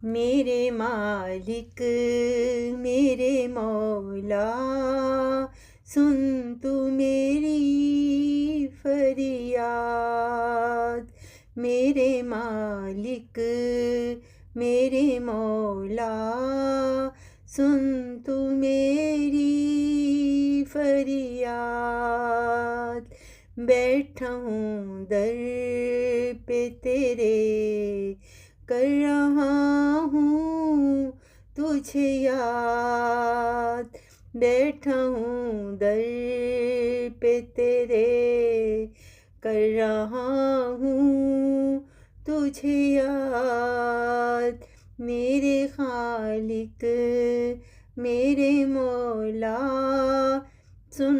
मेरे मालिक मेरे मौला, सुन तू मेरी फरियाद। मेरे मालिक मेरे मौला, सुन तू मेरी फरियाद। बैठा हूँ दर पे तेरे, कर रहा हूँ तुझे याद। बैठा हूँ दर पे तेरे, कर रहा हूँ तुझे याद। मेरे खालिक मेरे मौला, सुन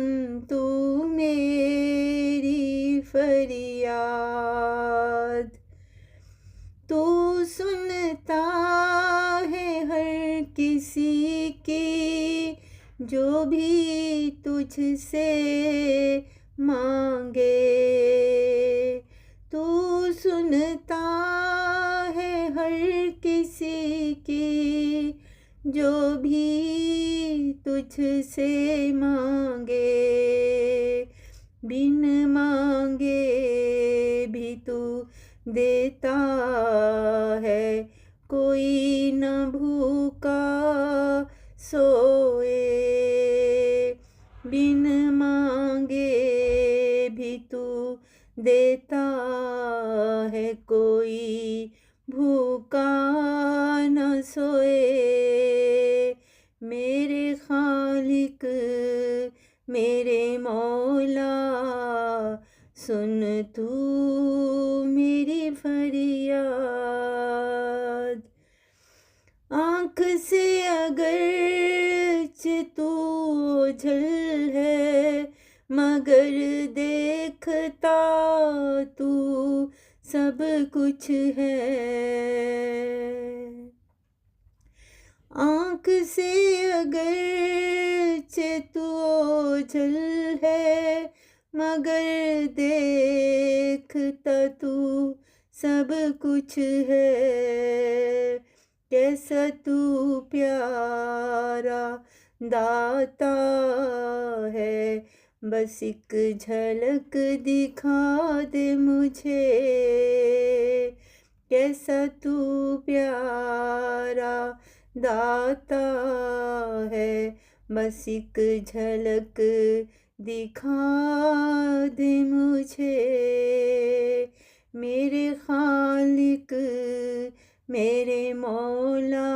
तू मेरी फरियाद। तू सुनता है हर किसी की, जो भी तुझसे मांगे। तू सुनता है हर किसी की, जो भी तुझसे मांगे। बिन मांगे भी तू देता है, कोई न भूखा सोए। बिन मांगे भी तू देता है, कोई भूखा न सोए। मेरे खालिक मेरे मौला, सुन तू मेरी फरियाद। आँख से अगर तू ओझल है, मगर देखता तू सब कुछ है। आँख से अगर तू ओझल है, मगर देखता तू सब कुछ है। कैसा तू प्यारा दाता है, बस एक झलक दिखा दे मुझे। कैसा तू प्यारा दाता है, बस एक झलक दिखा दे मुझे। मेरे खालिक मेरे मौला,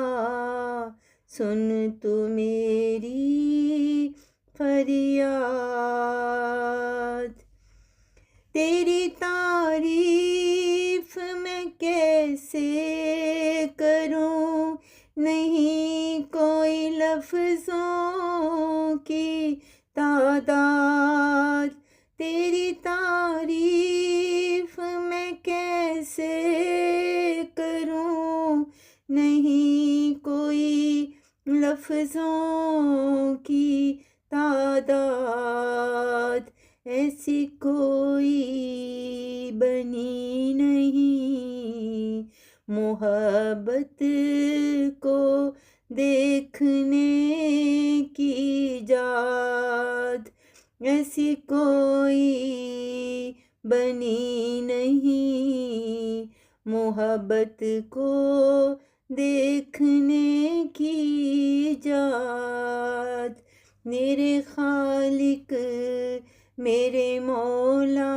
सुन तू मेरी फरियाद। तेरी तारीफ मैं कैसे करूं, नहीं कोई लफ्ज़ों की तादाद। तेरी तारीफ मैं कैसे करूं, नहीं कोई लफ्ज़ों की तादाद। ऐसी कोई बनी नहीं, मोहब्बत को देखने की जाद। ऐसी कोई बनी नहीं, मोहब्बत को देखने की जाद। मेरे खालिक मेरे मौला,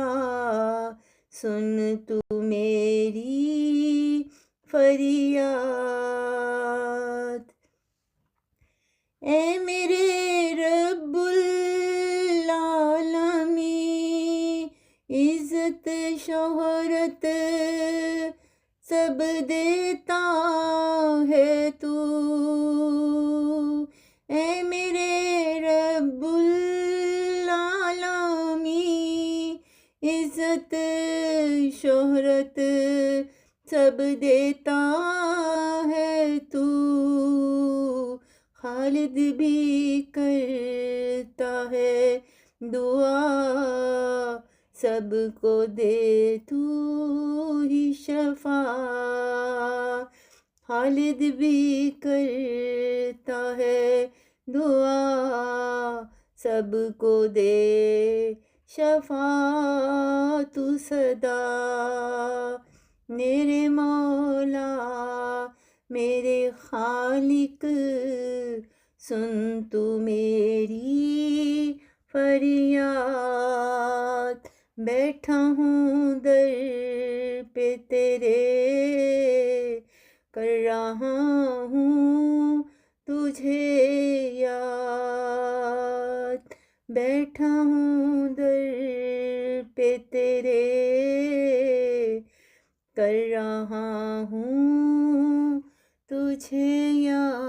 सुन तू मेरी फरियाद। ऐ मेरे रब्बुल आलमीन, इज़्ज़त शोहरत सब देता है तू। ऐ मेरे रब्बुल आलमीन, इज़्ज़त शोहरत सब देता है तू। खालिद भी करता है दुआ, सबको दे तू ही शफा। खालिद भी करता है दुआ, सबको दे शफा तू सदा। मेरे मौला मेरे खालिक, सुन तू मेरी फरियाद। बैठा हूँ दर पे तेरे, कर रहा हूँ तुझे याद। बैठा हूँ दर पे तेरे, कर रहा हूँ तुझे याद।